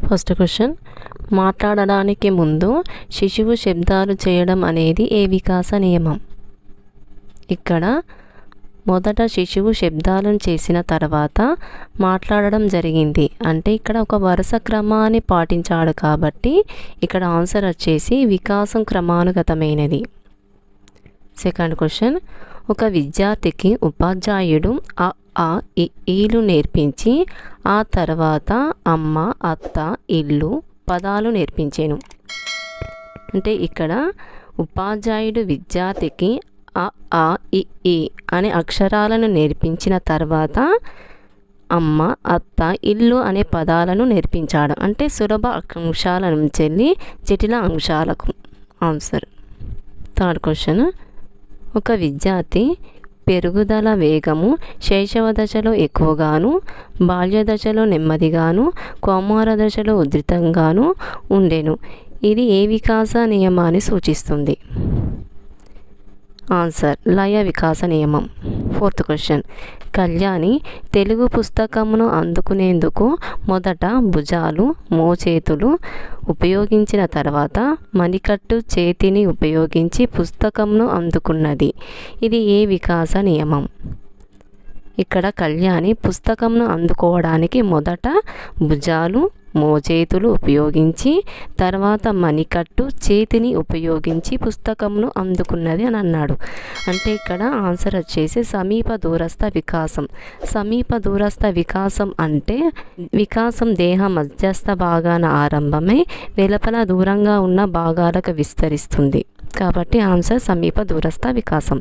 First question, మాట్లాడడానికి ముందు శిశువు శబ్దాలు చేయడం అనేది ఏ వికాస నియమం? ఇక్కడ మొదట శిశువు శబ్దాలను చేసిన తర్వాత మాట్లాడడం జరిగింది. అంటే ఇక్కడ ఒక వరుస క్రమాన్ని పాటించాడు కాబట్టి ఇక్కడ ఆన్సర్ వచ్చేసి వికాసం క్రమానుగతమైనది. సెకండ్ క్వశ్చన్, ఒక విద్యార్థికి ఉపాధ్యాయుడు అ ఆ ఇ ఈలు నేర్పించి ఆ తర్వాత అమ్మ, అత్త, ఇల్లు పదాలు నేర్పించాను. అంటే ఇక్కడ ఉపాధ్యాయుడు విద్యార్థికి అ ఆ ఇ ఈ అనే అక్షరాలను నేర్పించిన తర్వాత అమ్మ, అత్త, ఇల్లు అనే పదాలను నేర్పించాడు. అంటే సులభ అంశాల నుంచి వెళ్ళి జటిల అంశాలకు ఆన్సర్. థర్డ్ క్వశ్చన్, ఒక విద్యార్థి పెరుగుదల వేగము శైశవ దశలో ఎక్కువగాను, బాల్య దశలో నెమ్మదిగాను, కౌమార దశలో ఉధృతంగాను ఉండెను. ఇది ఏ వికాస నియమాన్ని సూచిస్తుంది? ఆన్సర్ లయ వికాస నియమం. ఫోర్త్ క్వశ్చన్, కళ్యాణి తెలుగు పుస్తకమును అందుకునేందుకు మొదట భుజాలు, మోచేతులు ఉపయోగించిన తర్వాత మణికట్టు చేతిని ఉపయోగించి పుస్తకమును అందుకున్నది. ఇది ఏ వికాస నియమం? ఇక్కడ కళ్యాణి పుస్తకంను అందుకోవడానికి మొదట భుజాలు, మోచేతులు ఉపయోగించి తర్వాత మణికట్టు చేతిని ఉపయోగించి పుస్తకంను అందుకున్నది అని అన్నాడు. అంటే ఇక్కడ ఆన్సర్ వచ్చేసి సమీప దూరస్థ వికాసం. సమీప దూరస్థ వికాసం అంటే వికాసం దేహ మధ్యస్థ భాగాన ఆరంభమై వెలుపల దూరంగా ఉన్న భాగాలకు విస్తరిస్తుంది. కాబట్టి ఆన్సర్ సమీప దూరస్థ వికాసం.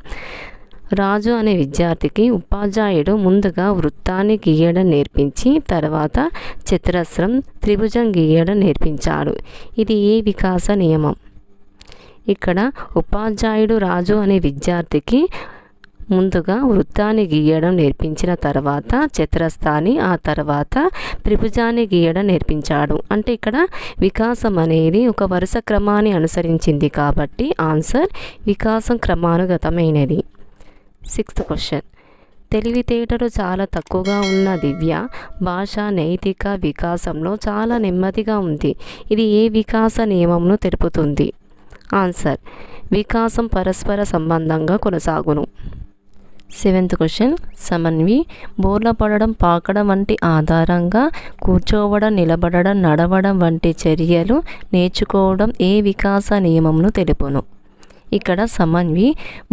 రాజు అనే విద్యార్థికి ఉపాధ్యాయుడు ముందుగా వృత్తాన్ని గీయడం నేర్పించి తర్వాత చతురస్రం, త్రిభుజం గీయడం నేర్పించాడు. ఇది ఏ వికాస నియమం? ఇక్కడ ఉపాధ్యాయుడు రాజు అనే విద్యార్థికి ముందుగా వృత్తాన్ని గీయడం నేర్పించిన తర్వాత చతురస్రాన్ని, ఆ తర్వాత త్రిభుజాన్ని గీయడం నేర్పించాడు. అంటే ఇక్కడ వికాసం అనేది ఒక వరుస క్రమాన్ని అనుసరించింది కాబట్టి ఆన్సర్ వికాసం క్రమానుగతమైనది. సిక్స్త్ క్వశ్చన్, తెలివితేటలు చాలా తక్కువగా ఉన్న దివ్య భాష నైతిక వికాసంలో చాలా నెమ్మదిగా ఉంది. ఇది ఏ వికాస నియమంను తెలుపుతుంది? ఆన్సర్ వికాసం పరస్పర సంబంధంగా కొనసాగును. సెవెంత్ క్వశ్చన్, సమన్వి బోర్ల పడడం, పాకడం వంటి ఆధారంగా కూర్చోవడం, నిలబడడం, నడవడం వంటి చర్యలు నేర్చుకోవడం ఏ వికాస నియమంను తెలుపును? ఇక్కడ సమన్వి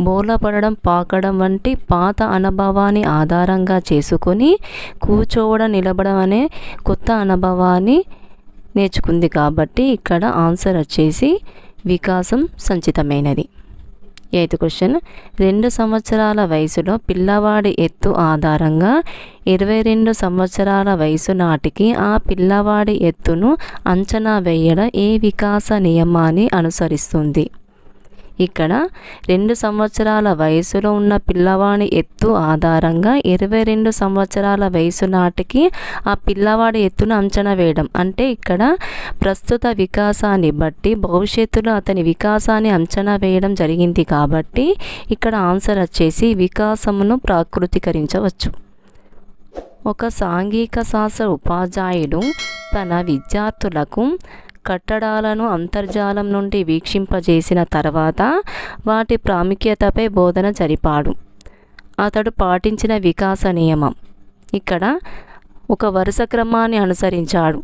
బోర్ల పడడం, పాకడం వంటి పాత అనుభవాన్ని ఆధారంగా చేసుకొని కూర్చోవడం, నిలబడడం అనే కొత్త అనుభవాన్ని నేర్చుకుంది కాబట్టి ఇక్కడ ఆన్సర్ వచ్చేసి వికాసం సంచితమైనది. ఎయిత్ క్వశ్చన్, 2 సంవత్సరాల వయసులో పిల్లవాడి ఎత్తు ఆధారంగా 22 సంవత్సరాల వయసు నాటికి ఆ పిల్లవాడి ఎత్తును అంచనా వేయడం ఏ వికాస నియమాన్ని అనుసరిస్తుంది? ఇక్కడ 2 సంవత్సరాల వయసులో ఉన్న పిల్లవాడి ఎత్తు ఆధారంగా 22 సంవత్సరాల వయసు నాటికి ఆ పిల్లవాడి ఎత్తును అంచనా వేయడం. అంటే ఇక్కడ ప్రస్తుత వికాసాన్ని బట్టి భవిష్యత్తులో అతని వికాసాన్ని అంచనా వేయడం జరిగింది కాబట్టి ఇక్కడ ఆన్సర్ వచ్చేసి వికాసమును ప్రాకృతీకరించవచ్చు. ఒక సాంఘిక శాస్త్ర ఉపాధ్యాయుడు తన విద్యార్థులకు కట్టడాలను అంతర్జాలం నుండి వీక్షింపజేసిన తర్వాత వాటి ప్రాముఖ్యతపై బోధన జరిపాడు. అతడు పాటించిన వికాస నియమం. ఇక్కడ ఒక వరుస క్రమాన్ని అనుసరించాడు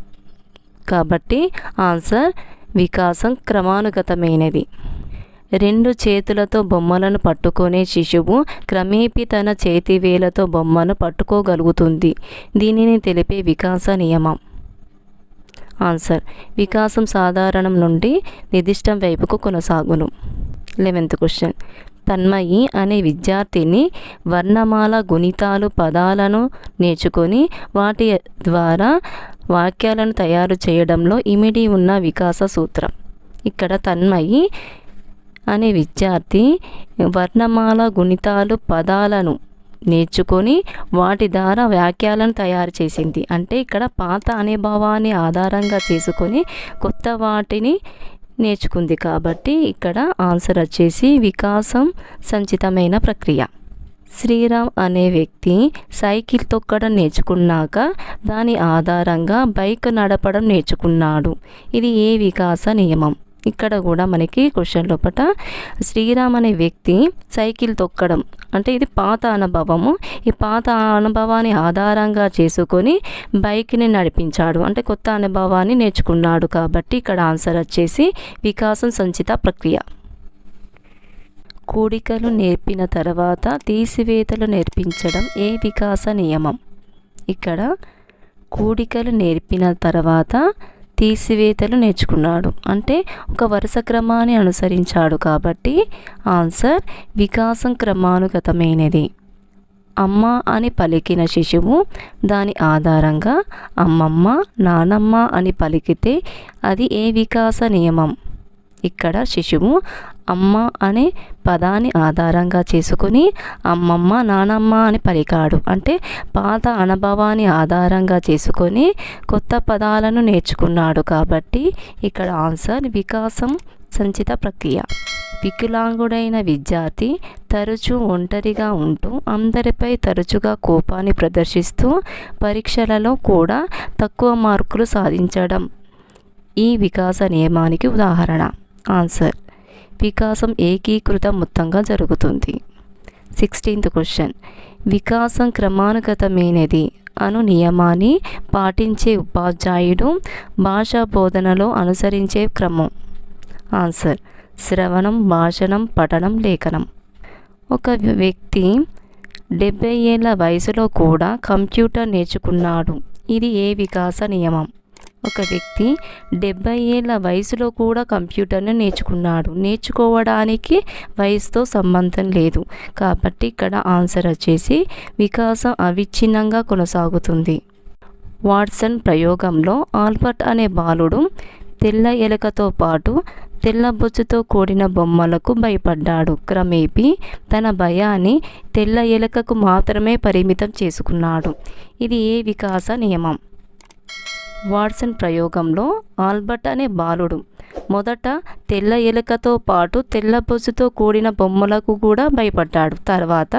కాబట్టి ఆన్సర్ వికాసం క్రమానుగతమైనది. 2 చేతులతో బొమ్మలను పట్టుకునే శిశువు క్రమేపీ తన చేతివేలతో బొమ్మను పట్టుకోగలుగుతుంది. దీనిని తెలిపే వికాస నియమం. ఆన్సర్ వికాసం సాధారణం నుండి నిర్దిష్టం వైపుకు కొనసాగును. 11th క్వశ్చన్, తన్మయి అనే విద్యార్థిని వర్ణమాల, గుణితాలు, పదాలను నేర్చుకొని వాటి ద్వారా వాక్యాలను తయారు చేయడంలో ఇమిడి ఉన్న వికాస సూత్రం. ఇక్కడ తన్మయి అనే విద్యార్థి వర్ణమాల, గుణితాలు, పదాలను నేర్చుకొని వాటి ద్వారా వాక్యాలను తయారు చేసింది. అంటే ఇక్కడ పాత అనుభవాన్ని ఆధారంగా చేసుకొని కొత్త వాటిని నేర్చుకుంది కాబట్టి ఇక్కడ ఆన్సర్ వచ్చేసి వికాసం సంచితమైన ప్రక్రియ. శ్రీరామ్ అనే వ్యక్తి సైకిల్ తొక్కడం నేర్చుకున్నాక దాని ఆధారంగా బైక్ నడపడం నేర్చుకున్నాడు. ఇది ఏ వికాస నియమం? ఇక్కడ కూడా మనకి క్వశ్చన్ లోపల శ్రీరామ్ అనే వ్యక్తి సైకిల్ తొక్కడం అంటే ఇది పాత అనుభవము. ఈ పాత అనుభవాన్ని ఆధారంగా చేసుకొని బైక్ని నడిపించాడు అంటే కొత్త అనుభవాన్ని నేర్చుకున్నాడు. కాబట్టి ఇక్కడ ఆన్సర్ వచ్చేసి వికాసం సంచిత ప్రక్రియ. కూడికలు నేర్పిన తర్వాత తీసివేతలు నేర్పించడం ఏ వికాస నియమం? ఇక్కడ కూడికలు నేర్పిన తర్వాత తీసివేతలు నేర్చుకున్నాడు అంటే ఒక వరుస క్రమాన్ని అనుసరించాడు. కాబట్టి ఆన్సర్ వికాసం క్రమానుగతమైనది. అమ్మ అని పలికిన శిశువు దాని ఆధారంగా అమ్మమ్మ నానమ్మ అని పలికితే అది ఏ వికాస నియమం? ఇక్కడ శిశువు అమ్మ అనే పదాన్ని ఆధారంగా చేసుకుని అమ్మమ్మ నానమ్మ అని పలికాడు అంటే పాత అనుభవాన్ని ఆధారంగా చేసుకొని కొత్త పదాలను నేర్చుకున్నాడు. కాబట్టి ఇక్కడ ఆన్సర్ వికాసం సంచిత ప్రక్రియ. వికలాంగుడైన విద్యార్థి తరచూ ఒంటరిగా ఉంటూ అందరిపై తరచుగా కోపాన్ని ప్రదర్శిస్తూ పరీక్షలలో కూడా తక్కువ మార్కులు సాధించడం ఈ వికాస నియమానికి ఉదాహరణ. ఆన్సర్ వికాసం ఏకీకృత మొత్తంగా జరుగుతుంది. 16th question. వికాసం క్రమానుగతమైనది అను నియమాన్ని పాటించే ఉపాధ్యాయుడు భాషా బోధనలో అనుసరించే క్రమం. ఆన్సర్ శ్రవణం భాషణం పఠనం లేఖనం. ఒక వ్యక్తి 70 ఏళ్ల వయసులో కూడా కంప్యూటర్ నేర్చుకున్నాడు. ఇది ఏ వికాస నియమం? ఒక వ్యక్తి 70 ఏళ్ల వయసులో కూడా కంప్యూటర్ను నేర్చుకున్నాడు. నేర్చుకోవడానికి వయసుతో సంబంధం లేదు. కాబట్టి ఇక్కడ ఆన్సర్ వచ్చేసి వికాసం అవిచ్ఛిన్నంగా కొనసాగుతుంది. వాట్సన్ ప్రయోగంలో ఆల్బర్ట్ అనే బాలుడు తెల్ల ఎలుకతో పాటు తెల్ల బొచ్చుతో కూడిన బొమ్మలకు భయపడ్డాడు. క్రమేపీ తన భయాన్ని తెల్ల ఎలుకకు మాత్రమే పరిమితం చేసుకున్నాడు. ఇది ఏ వికాస నియమం? వాట్సన్ ప్రయోగంలో ఆల్బర్ట్ అనే బాలుడు మొదట తెల్ల ఎలుకతో పాటు తెల్ల బొచ్చుతో కూడిన బొమ్మలకు కూడా భయపడ్డాడు. తర్వాత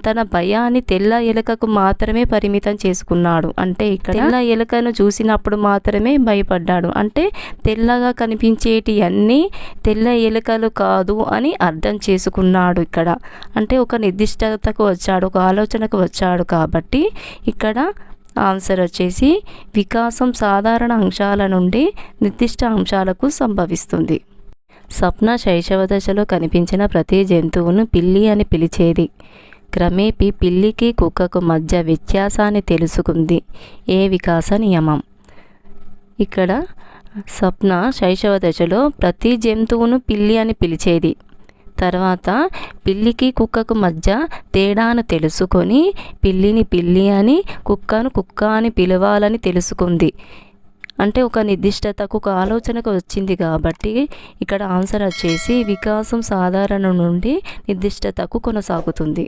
తన భయాన్ని తెల్ల ఎలుకకు మాత్రమే పరిమితం చేసుకున్నాడు. అంటే ఇక్కడ తెల్ల ఎలుకను చూసినప్పుడు మాత్రమే భయపడ్డాడు. అంటే తెల్లగా కనిపించేటి అన్నీ తెల్ల ఎలుకలు కాదు అని అర్థం చేసుకున్నాడు. ఇక్కడ అంటే ఒక నిర్దిష్టతకు వచ్చాడు, ఒక ఆలోచనకు వచ్చాడు. కాబట్టి ఇక్కడ ఆన్సర్ వచ్చేసి వికాసం సాధారణ అంశాల నుండి నిర్దిష్ట అంశాలకు సంభవిస్తుంది. స్వప్న శైశవ దశలో కనిపించిన ప్రతి జంతువును పిల్లి అని పిలిచేది. క్రమేపీ పిల్లికి కుక్కకు మధ్య వ్యత్యాసాన్ని తెలుసుకుంది. ఏ వికాస నియమం? ఇక్కడ స్వప్న శైశవ దశలో ప్రతి జంతువును పిల్లి అని పిలిచేది. తర్వాత పిల్లికి కుక్కకు మధ్య తేడాను తెలుసుకొని పిల్లిని పిల్లి అని కుక్కను కుక్క అని పిలవాలని తెలుసుకుంది. అంటే ఒక నిర్దిష్టతకు ఒక ఆలోచనకు వచ్చింది. కాబట్టి ఇక్కడ ఆన్సర్ వచ్చేసి వికాసం సాధారణ నుండి నిర్దిష్టతకు కొనసాగుతుంది.